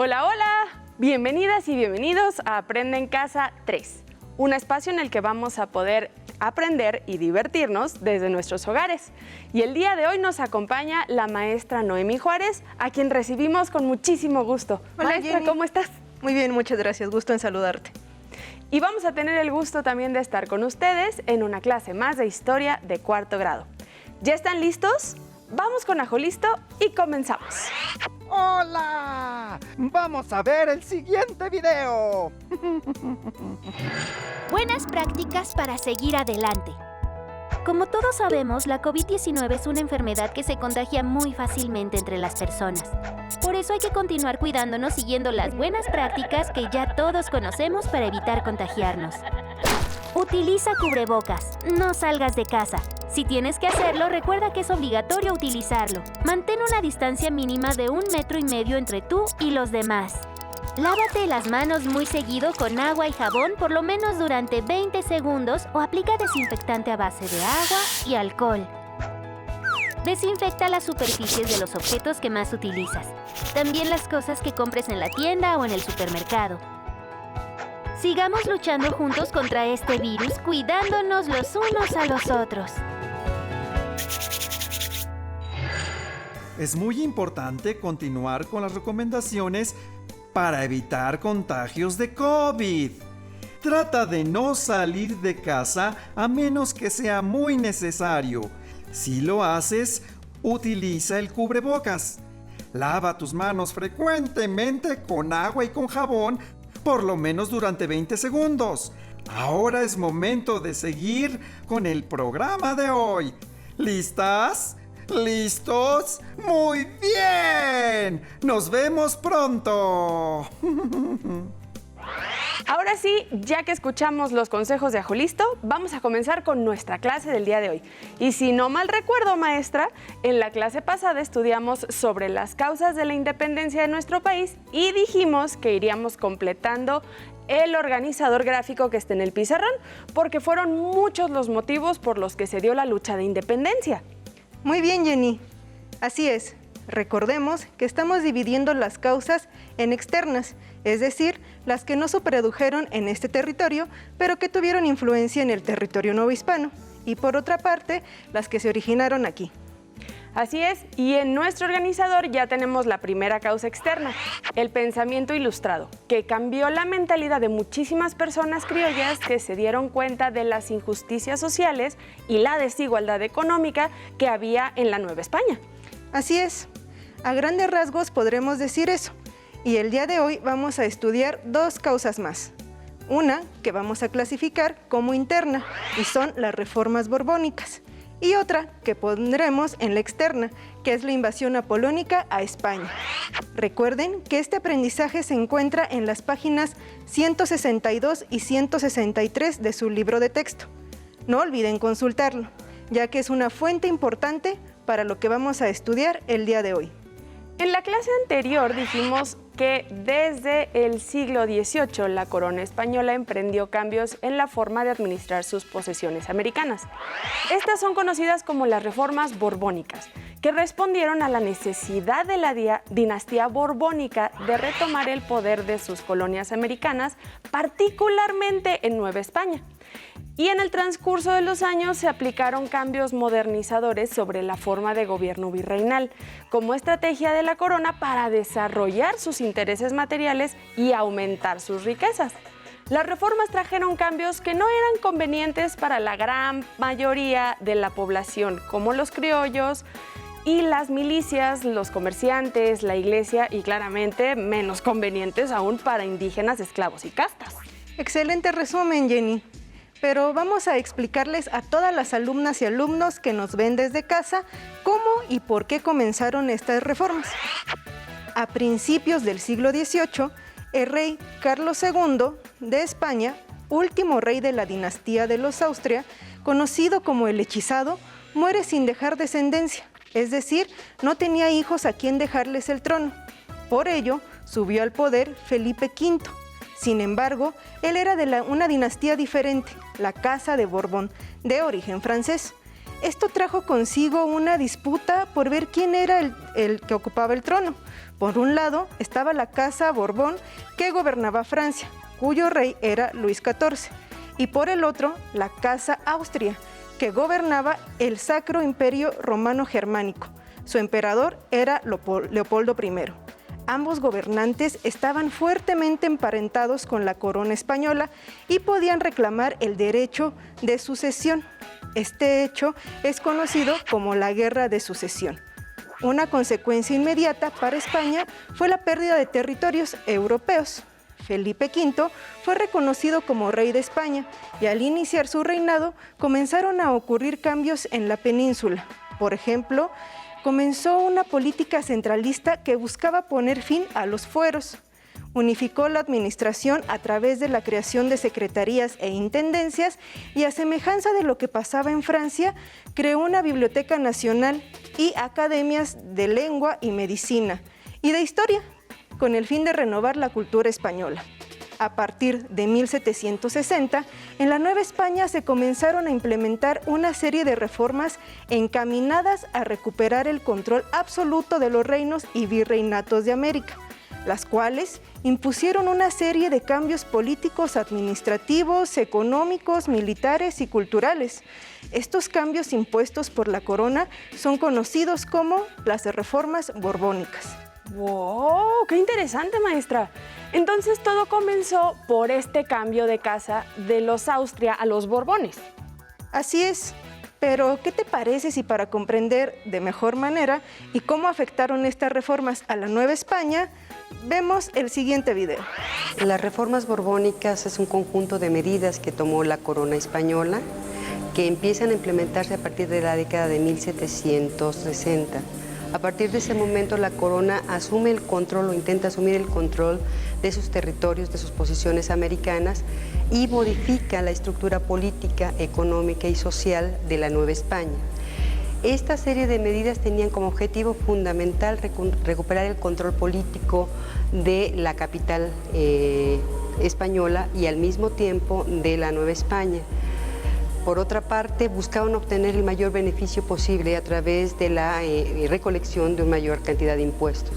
Hola, hola, bienvenidas y bienvenidos a Aprende en Casa 3, un espacio en el que vamos a poder aprender y divertirnos desde nuestros hogares. Y el día de hoy nos acompaña la maestra Noemí Juárez, a quien recibimos con muchísimo gusto. Hola, Maestra, Jenny. ¿cómo estás? Muy bien, muchas gracias. Gusto en saludarte. Y vamos a tener el gusto también de estar con ustedes en una clase más de historia de cuarto grado. ¿Ya están listos? Vamos con Ajo Listo y comenzamos. ¡Hola! Vamos a ver el siguiente video. Buenas prácticas para seguir adelante. Como todos sabemos, la COVID-19 es una enfermedad que se contagia muy fácilmente entre las personas. Por eso hay que continuar cuidándonos siguiendo las buenas prácticas que ya todos conocemos para evitar contagiarnos. Utiliza cubrebocas, no salgas de casa. Si tienes que hacerlo, recuerda que es obligatorio utilizarlo. Mantén una distancia mínima de 1,5 metros entre tú y los demás. Lávate las manos muy seguido con agua y jabón por lo menos durante 20 segundos o aplica desinfectante a base de agua y alcohol. Desinfecta las superficies de los objetos que más utilizas. También las cosas que compres en la tienda o en el supermercado. Sigamos luchando juntos contra este virus, cuidándonos los unos a los otros. Es muy importante continuar con las recomendaciones para evitar contagios de COVID. Trata de no salir de casa a menos que sea muy necesario. Si lo haces, utiliza el cubrebocas. Lava tus manos frecuentemente con agua y con jabón, por lo menos durante 20 segundos. Ahora es momento de seguir con el programa de hoy. ¿Listas? ¿Listos? ¡Muy bien! ¡Nos vemos pronto! Ahora sí, ya que escuchamos los consejos de Ajo Listo, vamos a comenzar con nuestra clase del día de hoy. Y si no mal recuerdo, maestra, en la clase pasada estudiamos sobre las causas de la independencia de nuestro país y dijimos que iríamos completando el organizador gráfico que está en el pizarrón, porque fueron muchos los motivos por los que se dio la lucha de independencia. Muy bien, Jenny. Así es. Recordemos que estamos dividiendo las causas en externas, es decir, las que no se produjeron en este territorio, pero que tuvieron influencia en el territorio novohispano, y por otra parte, las que se originaron aquí. Así es, y en nuestro organizador ya tenemos la primera causa externa, el pensamiento ilustrado, que cambió la mentalidad de muchísimas personas criollas que se dieron cuenta de las injusticias sociales y la desigualdad económica que había en la Nueva España. Así es. A grandes rasgos podremos decir eso. Y el día de hoy vamos a estudiar dos causas más. Una que vamos a clasificar como interna, y son las reformas borbónicas. Y otra que pondremos en la externa, que es la invasión napoleónica a España. Recuerden que este aprendizaje se encuentra en las páginas 162 y 163 de su libro de texto. No olviden consultarlo, ya que es una fuente importante para lo que vamos a estudiar el día de hoy. En la clase anterior dijimos que desde el siglo XVIII la corona española emprendió cambios en la forma de administrar sus posesiones americanas. Estas son conocidas como las reformas borbónicas, que respondieron a la necesidad de la dinastía borbónica de retomar el poder de sus colonias americanas, particularmente en Nueva España. Y en el transcurso de los años se aplicaron cambios modernizadores sobre la forma de gobierno virreinal, como estrategia de la corona para desarrollar sus intereses materiales y aumentar sus riquezas. Las reformas trajeron cambios que no eran convenientes para la gran mayoría de la población, como los criollos y las milicias, los comerciantes, la iglesia y claramente menos convenientes aún para indígenas, esclavos y castas. Excelente resumen, Jenny. Pero vamos a explicarles a todas las alumnas y alumnos que nos ven desde casa cómo y por qué comenzaron estas reformas. A principios del siglo XVIII, el rey Carlos II de España, último rey de la dinastía de los Austria, conocido como el hechizado, muere sin dejar descendencia, es decir, no tenía hijos a quien dejarles el trono. Por ello, subió al poder Felipe V. Sin embargo, él era de una dinastía diferente, la Casa de Borbón, de origen francés. Esto trajo consigo una disputa por ver quién era el que ocupaba el trono. Por un lado estaba la Casa Borbón, que gobernaba Francia, cuyo rey era Luis XIV, y por el otro la Casa Austria, que gobernaba el Sacro Imperio Romano Germánico. Su emperador era Leopoldo I. Ambos gobernantes estaban fuertemente emparentados con la corona española y podían reclamar el derecho de sucesión. Este hecho es conocido como la Guerra de Sucesión. Una consecuencia inmediata para España fue la pérdida de territorios europeos. Felipe V fue reconocido como rey de España y al iniciar su reinado comenzaron a ocurrir cambios en la península. Por ejemplo, comenzó una política centralista que buscaba poner fin a los fueros. Unificó la administración a través de la creación de secretarías e intendencias y, a semejanza de lo que pasaba en Francia, creó una biblioteca nacional y academias de lengua y medicina y de historia, con el fin de renovar la cultura española. A partir de 1760, en la Nueva España se comenzaron a implementar una serie de reformas encaminadas a recuperar el control absoluto de los reinos y virreinatos de América, las cuales impusieron una serie de cambios políticos, administrativos, económicos, militares y culturales. Estos cambios impuestos por la corona son conocidos como las reformas borbónicas. ¡Wow! ¡Qué interesante, maestra! Entonces todo comenzó por este cambio de casa de los Austria a los Borbones. Así es, pero ¿qué te parece si para comprender de mejor manera y cómo afectaron estas reformas a la Nueva España, vemos el siguiente video? Las reformas borbónicas es un conjunto de medidas que tomó la corona española que empiezan a implementarse a partir de la década de 1760. A partir de ese momento la corona asume el control o intenta asumir el control de sus territorios, de sus posiciones americanas y modifica la estructura política, económica y social de la Nueva España. Esta serie de medidas tenían como objetivo fundamental recuperar el control político de la capital española y al mismo tiempo de la Nueva España. Por otra parte, buscaban obtener el mayor beneficio posible a través de la recolección de una mayor cantidad de impuestos.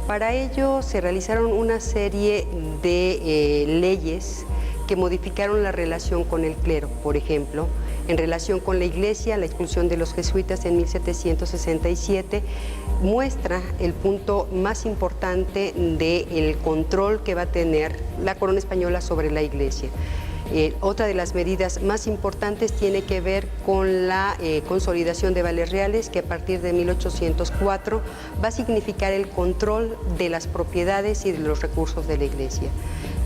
Para ello se realizaron una serie de leyes que modificaron la relación con el clero. Por ejemplo, en relación con la Iglesia, la expulsión de los jesuitas en 1767 muestra el punto más importante del control que va a tener la corona española sobre la Iglesia. Otra de las medidas más importantes tiene que ver con la consolidación de vales reales, que a partir de 1804 va a significar el control de las propiedades y de los recursos de la Iglesia.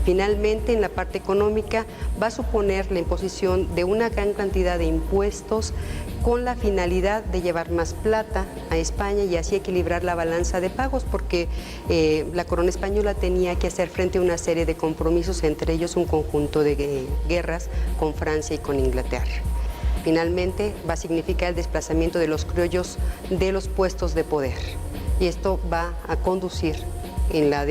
Finalmente, en la parte económica, va a suponer la imposición de una gran cantidad de impuestos con la finalidad de llevar más plata a España y así equilibrar la balanza de pagos, porque la corona española tenía que hacer frente a una serie de compromisos, entre ellos un conjunto de guerras con Francia y con Inglaterra. Finalmente, va a significar el desplazamiento de los criollos de los puestos de poder y esto va a conducir en la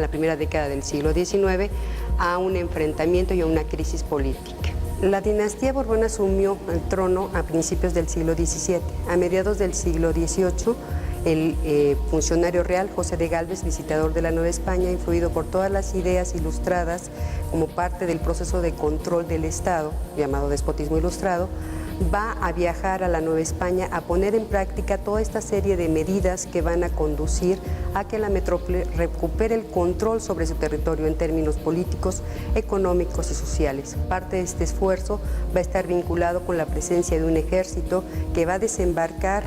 primera década del siglo XIX a un enfrentamiento y a una crisis política. La dinastía Borbón asumió el trono a principios del siglo XVII. A mediados del siglo XVIII, el funcionario real José de Gálvez, visitador de la Nueva España, influido por todas las ideas ilustradas como parte del proceso de control del Estado, llamado despotismo ilustrado, va a viajar a la Nueva España a poner en práctica toda esta serie de medidas que van a conducir a que la metrópoli recupere el control sobre su territorio en términos políticos, económicos y sociales. Parte de este esfuerzo va a estar vinculado con la presencia de un ejército que va a desembarcar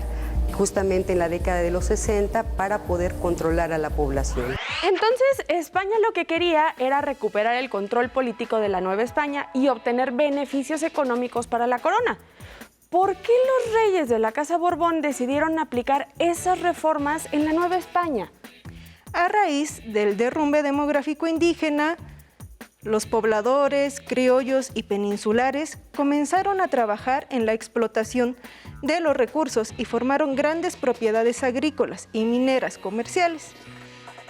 justamente en la década de los 60 para poder controlar a la población. Entonces, España lo que quería era recuperar el control político de la Nueva España y obtener beneficios económicos para la corona. ¿Por qué los reyes de la Casa Borbón decidieron aplicar esas reformas en la Nueva España? A raíz del derrumbe demográfico indígena, los pobladores, criollos y peninsulares comenzaron a trabajar en la explotación de los recursos y formaron grandes propiedades agrícolas y mineras comerciales.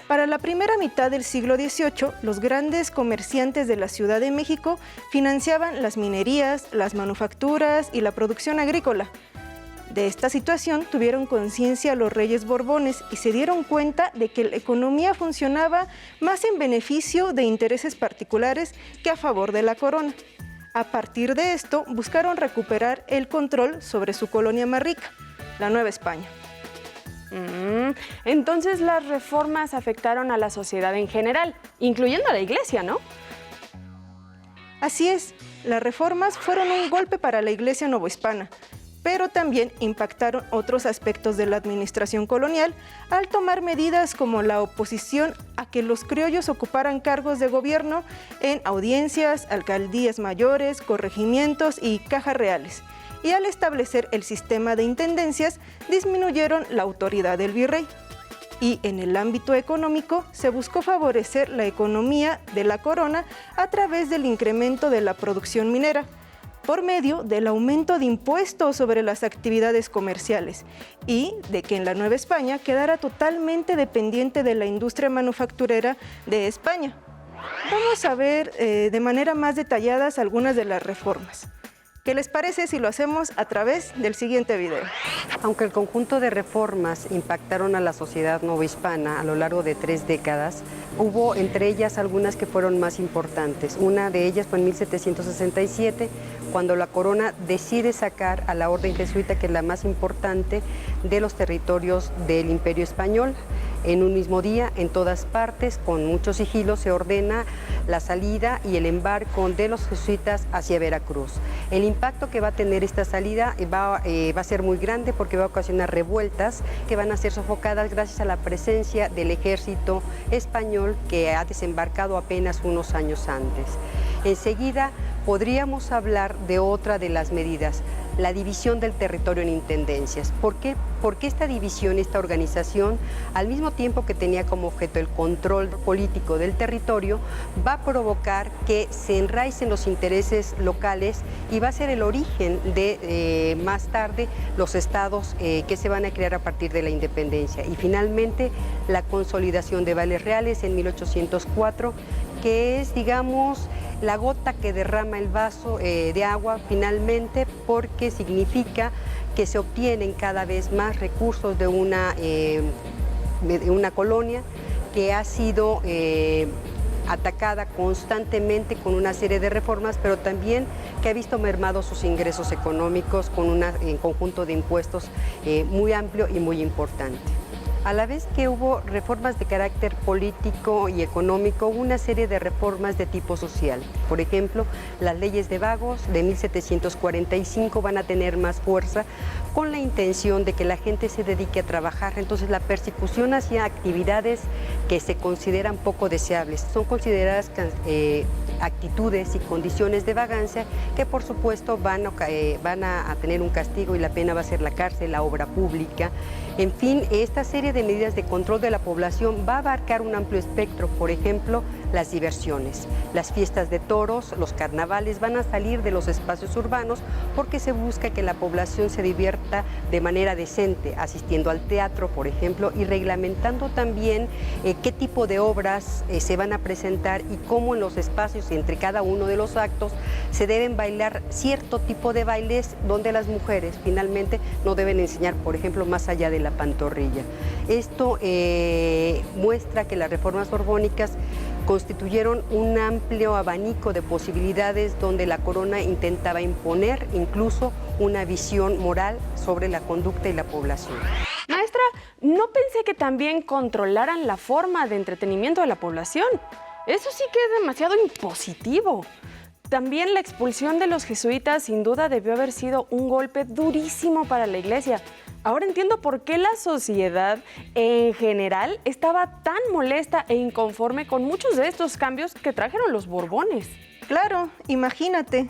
Para la primera mitad del siglo XVIII, los grandes comerciantes de la Ciudad de México financiaban las minerías, las manufacturas y la producción agrícola. De esta situación tuvieron conciencia los reyes Borbones y se dieron cuenta de que la economía funcionaba más en beneficio de intereses particulares que a favor de la corona. A partir de esto, buscaron recuperar el control sobre su colonia más rica, la Nueva España. Entonces las reformas afectaron a la sociedad en general, incluyendo a la Iglesia, ¿no? Así es, las reformas fueron un golpe para la Iglesia novohispana, pero también impactaron otros aspectos de la administración colonial al tomar medidas como la oposición a que los criollos ocuparan cargos de gobierno en audiencias, alcaldías mayores, corregimientos y cajas reales. Y al establecer el sistema de intendencias, disminuyeron la autoridad del virrey. Y en el ámbito económico, se buscó favorecer la economía de la corona a través del incremento de la producción minera, por medio del aumento de impuestos sobre las actividades comerciales y de que en la Nueva España quedara totalmente dependiente de la industria manufacturera de España. Vamos a ver de manera más detallada algunas de las reformas. ¿Qué les parece si lo hacemos a través del siguiente video? Aunque el conjunto de reformas impactaron a la sociedad novohispana a lo largo de 3 décadas, hubo entre ellas algunas que fueron más importantes. Una de ellas fue en 1767, cuando la corona decide sacar a la orden jesuita, que es la más importante de los territorios del Imperio Español. En un mismo día, en todas partes, con mucho sigilo, se ordena la salida y el embarco de los jesuitas hacia Veracruz. El impacto que va a tener esta salida va a ser muy grande porque va a ocasionar revueltas que van a ser sofocadas gracias a la presencia del ejército español que ha desembarcado apenas unos años antes. Enseguida podríamos hablar de otra de las medidas, la división del territorio en intendencias. ¿Por qué? Porque esta división, esta organización, al mismo tiempo que tenía como objeto el control político del territorio, va a provocar que se enraicen los intereses locales y va a ser el origen de más tarde los estados que se van a crear a partir de la independencia. Y finalmente la consolidación de vales reales en 1804, que es, digamos, la gota que derrama el vaso de agua finalmente, porque significa que se obtienen cada vez más recursos de una colonia que ha sido atacada constantemente con una serie de reformas, pero también que ha visto mermados sus ingresos económicos con un conjunto de impuestos muy amplio y muy importante. A la vez que hubo reformas de carácter político y económico, hubo una serie de reformas de tipo social. Por ejemplo, las leyes de vagos de 1745 van a tener más fuerza con la intención de que la gente se dedique a trabajar. Entonces, la persecución hacia actividades que se consideran poco deseables son consideradas actitudes y condiciones de vagancia que, por supuesto, van a tener un castigo y la pena va a ser la cárcel, la obra pública. En fin, esta serie de medidas de control de la población va a abarcar un amplio espectro. Por ejemplo, las diversiones, las fiestas de toros, los carnavales van a salir de los espacios urbanos porque se busca que la población se divierta de manera decente, asistiendo al teatro, por ejemplo, y reglamentando también qué tipo de obras se van a presentar y cómo en los espacios entre cada uno de los actos se deben bailar cierto tipo de bailes donde las mujeres finalmente no deben enseñar, por ejemplo, más allá de la pantorrilla. Esto muestra que las reformas borbónicas constituyeron un amplio abanico de posibilidades donde la corona intentaba imponer incluso una visión moral sobre la conducta y la población. Maestra, no pensé que también controlaran la forma de entretenimiento de la población. Eso sí que es demasiado impositivo. También la expulsión de los jesuitas sin duda debió haber sido un golpe durísimo para la Iglesia. Ahora entiendo por qué la sociedad en general estaba tan molesta e inconforme con muchos de estos cambios que trajeron los Borbones. Claro, imagínate.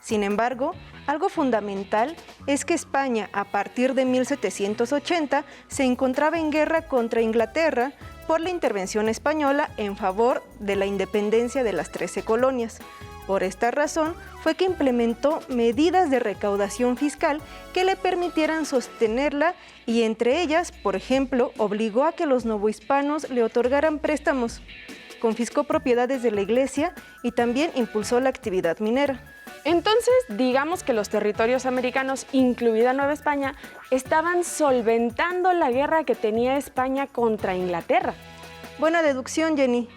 Sin embargo, algo fundamental es que España, a partir de 1780, se encontraba en guerra contra Inglaterra por la intervención española en favor de la independencia de las 13 colonias. Por esta razón fue que implementó medidas de recaudación fiscal que le permitieran sostenerla y entre ellas, por ejemplo, obligó a que los novohispanos le otorgaran préstamos, confiscó propiedades de la iglesia y también impulsó la actividad minera. Entonces, digamos que los territorios americanos, incluida Nueva España, estaban solventando la guerra que tenía España contra Inglaterra. Buena deducción, Jenny.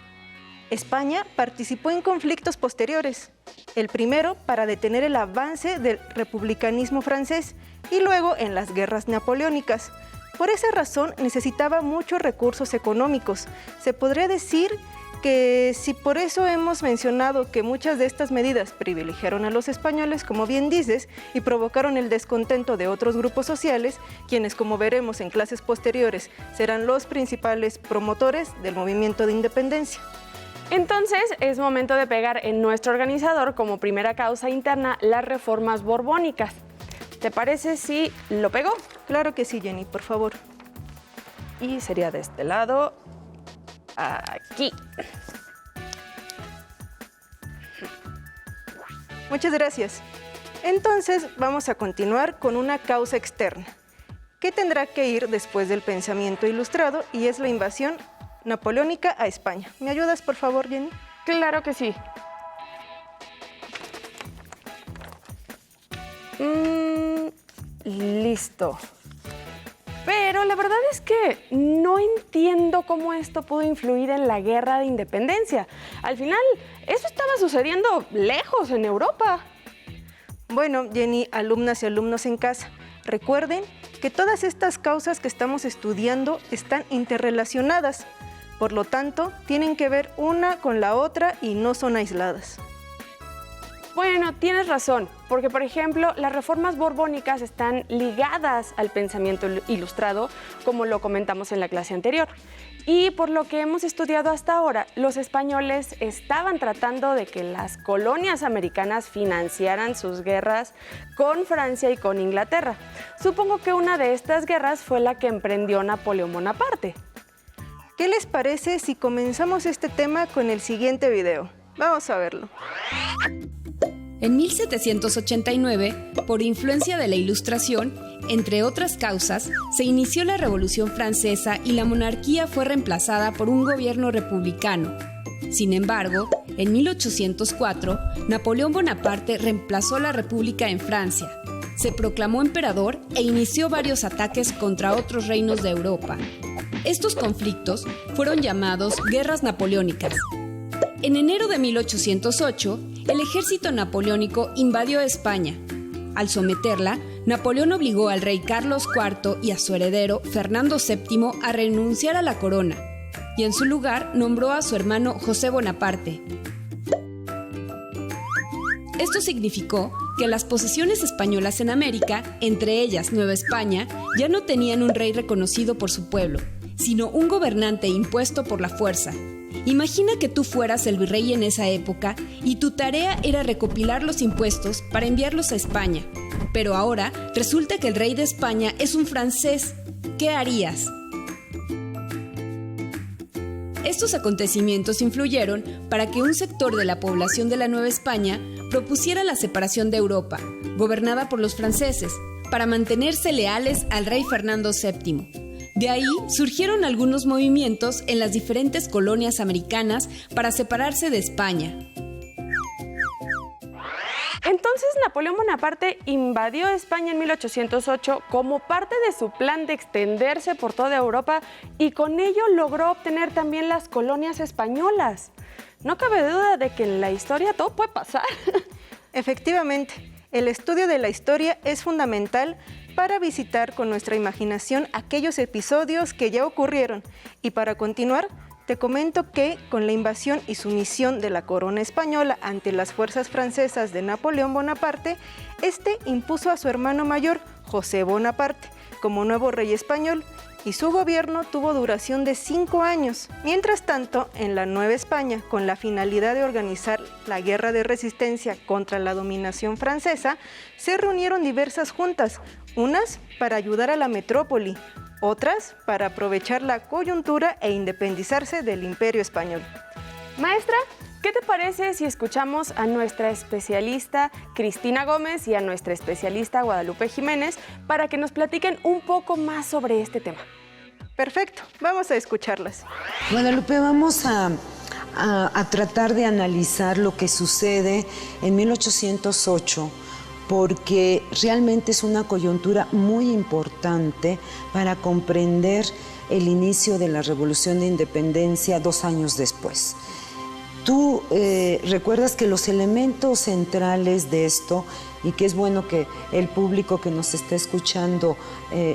España participó en conflictos posteriores. El primero para detener el avance del republicanismo francés y luego en las guerras napoleónicas. Por esa razón necesitaba muchos recursos económicos. Se podría decir que si por eso hemos mencionado que muchas de estas medidas privilegiaron a los españoles, como bien dices, y provocaron el descontento de otros grupos sociales, quienes, como veremos en clases posteriores, serán los principales promotores del movimiento de independencia. Entonces, es momento de pegar en nuestro organizador como primera causa interna las reformas borbónicas. ¿Te parece si lo pego? Claro que sí, Jenny, por favor. Y sería de este lado, aquí. Muchas gracias. Entonces, vamos a continuar con una causa externa, que tendrá que ir después del pensamiento ilustrado y es la invasión napoleónica a España. ¿Me ayudas, por favor, Jenny? Claro que sí. Listo. Pero la verdad es que no entiendo cómo esto pudo influir en la guerra de independencia. Al final, eso estaba sucediendo lejos, en Europa. Bueno, Jenny, alumnas y alumnos en casa, recuerden que todas estas causas que estamos estudiando están interrelacionadas. Por lo tanto, tienen que ver una con la otra y no son aisladas. Bueno, tienes razón, porque por ejemplo, las reformas borbónicas están ligadas al pensamiento ilustrado, como lo comentamos en la clase anterior. Y por lo que hemos estudiado hasta ahora, los españoles estaban tratando de que las colonias americanas financiaran sus guerras con Francia y con Inglaterra. Supongo que una de estas guerras fue la que emprendió Napoleón Bonaparte. ¿Qué les parece si comenzamos este tema con el siguiente video? Vamos a verlo. En 1789, por influencia de la Ilustración, entre otras causas, se inició la Revolución Francesa y la monarquía fue reemplazada por un gobierno republicano. Sin embargo, en 1804, Napoleón Bonaparte reemplazó la República en Francia, se proclamó emperador e inició varios ataques contra otros reinos de Europa. Estos conflictos fueron llamados Guerras Napoleónicas. En enero de 1808, el ejército napoleónico invadió España. Al someterla, Napoleón obligó al rey Carlos IV y a su heredero, Fernando VII, a renunciar a la corona, y en su lugar nombró a su hermano José Bonaparte. Esto significó que las posesiones españolas en América, entre ellas Nueva España, ya no tenían un rey reconocido por su pueblo, sino un gobernante impuesto por la fuerza. Imagina que tú fueras el virrey en esa época y tu tarea era recopilar los impuestos para enviarlos a España. Pero ahora resulta que el rey de España es un francés. ¿Qué harías? Estos acontecimientos influyeron para que un sector de la población de la Nueva España propusiera la separación de Europa, gobernada por los franceses, para mantenerse leales al rey Fernando VII. De ahí surgieron algunos movimientos en las diferentes colonias americanas para separarse de España. Entonces, Napoleón Bonaparte invadió España en 1808 como parte de su plan de extenderse por toda Europa y con ello logró obtener también las colonias españolas. No cabe duda de que en la historia todo puede pasar. Efectivamente, el estudio de la historia es fundamental para visitar con nuestra imaginación aquellos episodios que ya ocurrieron. Y para continuar, te comento que con la invasión y sumisión de la corona española ante las fuerzas francesas de Napoleón Bonaparte, este impuso a su hermano mayor, José Bonaparte, como nuevo rey español, y su gobierno tuvo duración de 5 años. Mientras tanto, en la Nueva España, con la finalidad de organizar la guerra de resistencia contra la dominación francesa, se reunieron diversas juntas, unas para ayudar a la metrópoli, otras para aprovechar la coyuntura e independizarse del Imperio Español. Maestra, ¿qué te parece si escuchamos a nuestra especialista Cristina Gómez y a nuestra especialista Guadalupe Jiménez para que nos platiquen un poco más sobre este tema? Perfecto, vamos a escucharlas. Guadalupe, vamos a tratar de analizar lo que sucede en 1808, porque realmente es una coyuntura muy importante para comprender el inicio de la Revolución de Independencia 2 años después. Tú recuerdas que los elementos centrales de esto, y que es bueno que el público que nos está escuchando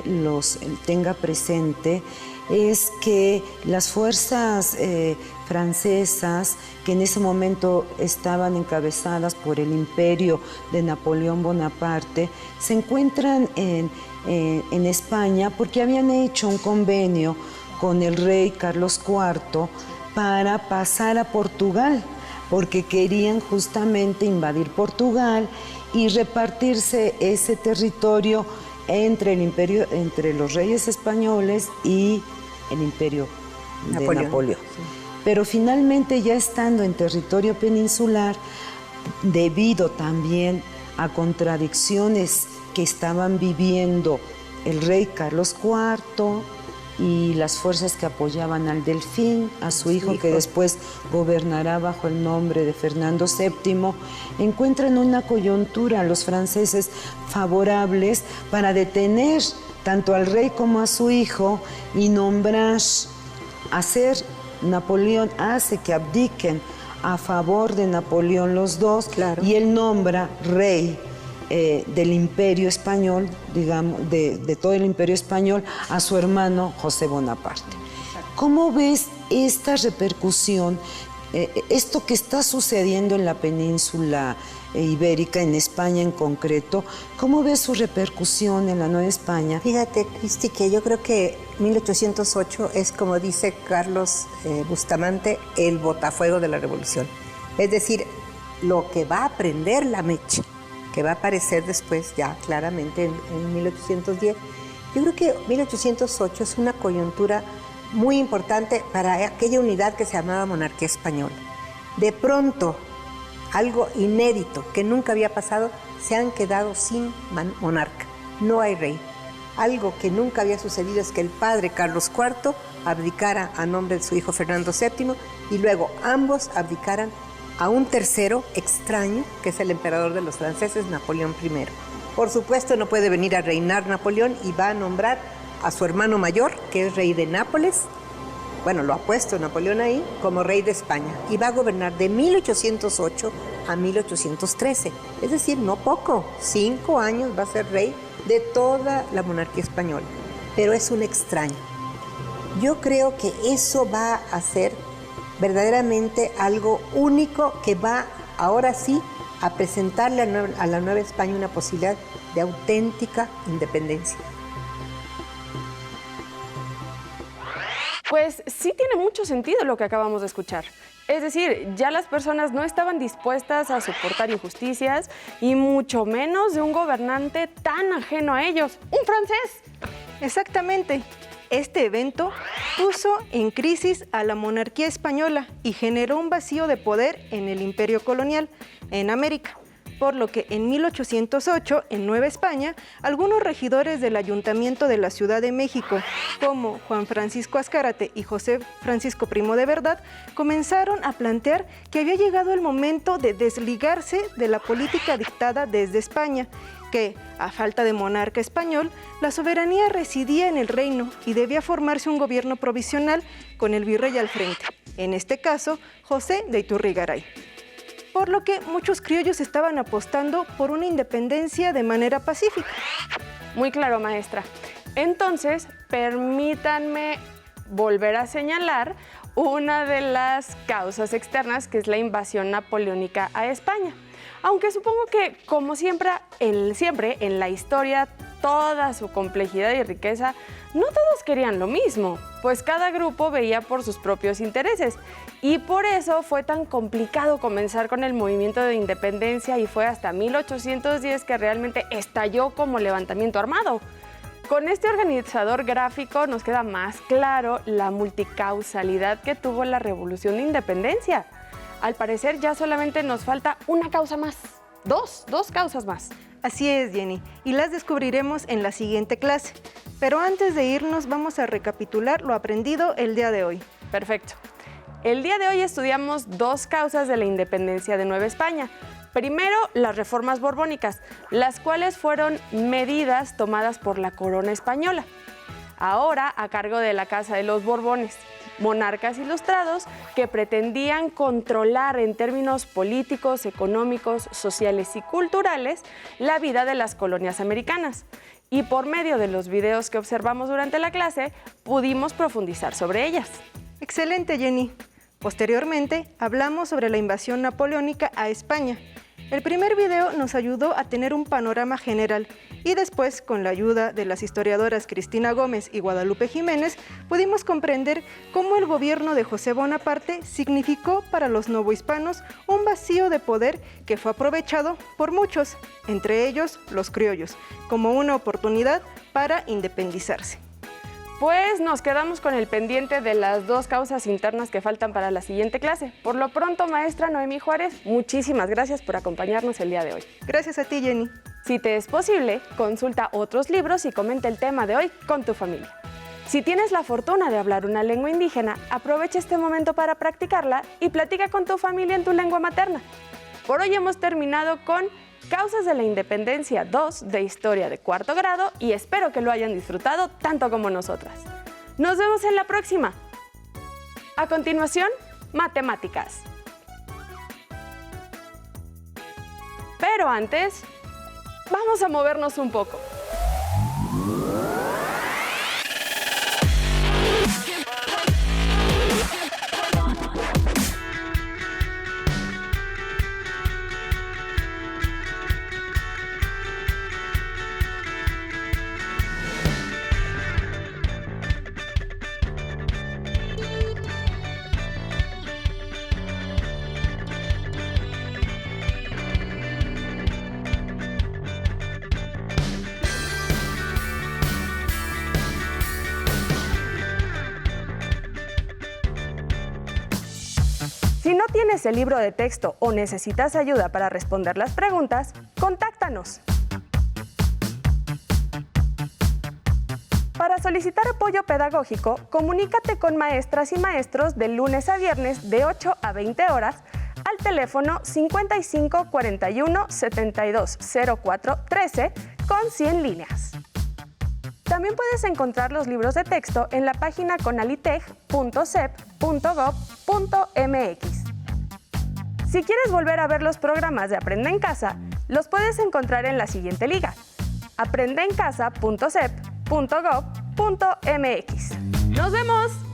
los tenga presente, es que las fuerzas francesas, que en ese momento estaban encabezadas por el imperio de Napoleón Bonaparte, se encuentran en España porque habían hecho un convenio con el rey Carlos IV para pasar a Portugal, porque querían justamente invadir Portugal y repartirse ese territorio entre los reyes españoles y el imperio de Napoleón. Sí. Pero finalmente, ya estando en territorio peninsular, debido también a contradicciones que estaban viviendo el rey Carlos IV y las fuerzas que apoyaban al Delfín, a su hijo que después gobernará bajo el nombre de Fernando VII, encuentran una coyuntura los franceses favorables para detener tanto al rey como a su hijo y nombrar, Napoleón hace que abdiquen a favor de Napoleón los dos, claro, y él nombra rey del Imperio Español, digamos, de todo el Imperio Español, a su hermano José Bonaparte. ¿Cómo ves esta repercusión, esto que está sucediendo en la península ibérica, en España en concreto? ¿Cómo ves su repercusión en la Nueva España? Fíjate, Cristi, que yo creo que 1808 es, como dice Carlos Bustamante, el botafuego de la Revolución. Es decir, lo que va a prender la mecha, que va a aparecer después ya claramente en 1810. Yo creo que 1808 es una coyuntura muy importante para aquella unidad que se llamaba monarquía española. De pronto, algo inédito que nunca había pasado, se han quedado sin monarca, no hay rey. Algo que nunca había sucedido es que el padre Carlos IV abdicara a nombre de su hijo Fernando VII y luego ambos abdicaran a un tercero extraño, que es el emperador de los franceses, Napoleón I. Por supuesto, no puede venir a reinar Napoleón y va a nombrar a su hermano mayor, que es rey de Nápoles. Bueno, lo ha puesto Napoleón ahí como rey de España y va a gobernar de 1808 a 1813. Es decir, no poco, 5 años va a ser rey de toda la monarquía española. Pero es un extraño. Yo creo que eso va a ser verdaderamente algo único que va ahora sí a presentarle a la Nueva España una posibilidad de auténtica independencia. Pues sí tiene mucho sentido lo que acabamos de escuchar. Es decir, ya las personas no estaban dispuestas a soportar injusticias y mucho menos de un gobernante tan ajeno a ellos, un francés. Exactamente. Este evento puso en crisis a la monarquía española y generó un vacío de poder en el imperio colonial en América, por lo que en 1808, en Nueva España, algunos regidores del Ayuntamiento de la Ciudad de México, como Juan Francisco Azcárate y José Francisco Primo de Verdad, comenzaron a plantear que había llegado el momento de desligarse de la política dictada desde España, que, a falta de monarca español, la soberanía residía en el reino y debía formarse un gobierno provisional con el virrey al frente, en este caso, José de Iturrigaray. Por lo que muchos criollos estaban apostando por una independencia de manera pacífica. Muy claro, maestra. Entonces, permítanme volver a señalar una de las causas externas, que es la invasión napoleónica a España. Aunque supongo que, como siempre en la historia, toda su complejidad y riqueza, no todos querían lo mismo, pues cada grupo veía por sus propios intereses. Y por eso fue tan complicado comenzar con el movimiento de independencia y fue hasta 1810 que realmente estalló como levantamiento armado. Con este organizador gráfico nos queda más claro la multicausalidad que tuvo la Revolución de Independencia. Al parecer ya solamente nos falta una causa más, dos causas más. Así es, Jenny, y las descubriremos en la siguiente clase. Pero antes de irnos vamos a recapitular lo aprendido el día de hoy. Perfecto. El día de hoy estudiamos dos causas de la independencia de Nueva España. Primero, las reformas borbónicas, las cuales fueron medidas tomadas por la corona española, ahora a cargo de la Casa de los Borbones, monarcas ilustrados que pretendían controlar en términos políticos, económicos, sociales y culturales la vida de las colonias americanas. Y por medio de los videos que observamos durante la clase, pudimos profundizar sobre ellas. Excelente, Jenny. Posteriormente, hablamos sobre la invasión napoleónica a España. El primer video nos ayudó a tener un panorama general y después, con la ayuda de las historiadoras Cristina Gómez y Guadalupe Jiménez, pudimos comprender cómo el gobierno de José Bonaparte significó para los novohispanos un vacío de poder que fue aprovechado por muchos, entre ellos los criollos, como una oportunidad para independizarse. Pues nos quedamos con el pendiente de las dos causas internas que faltan para la siguiente clase. Por lo pronto, maestra Noemí Juárez, muchísimas gracias por acompañarnos el día de hoy. Gracias a ti, Jenny. Si te es posible, consulta otros libros y comenta el tema de hoy con tu familia. Si tienes la fortuna de hablar una lengua indígena, aprovecha este momento para practicarla y platica con tu familia en tu lengua materna. Por hoy hemos terminado con Causas de la Independencia 2 de Historia de cuarto grado y espero que lo hayan disfrutado tanto como nosotras. Nos vemos en la próxima. A continuación, matemáticas. Pero antes, vamos a movernos un poco. Si no tienes el libro de texto o necesitas ayuda para responder las preguntas, contáctanos. Para solicitar apoyo pedagógico, comunícate con maestras y maestros de lunes a viernes de 8 a 20 horas al teléfono 55 41 72 04 13 con 100 líneas. También puedes encontrar los libros de texto en la página conaliteg.sep.gov.mx. Si quieres volver a ver los programas de Aprende en Casa, los puedes encontrar en la siguiente liga: aprendeencasa.sep.gov.mx. ¡Nos vemos!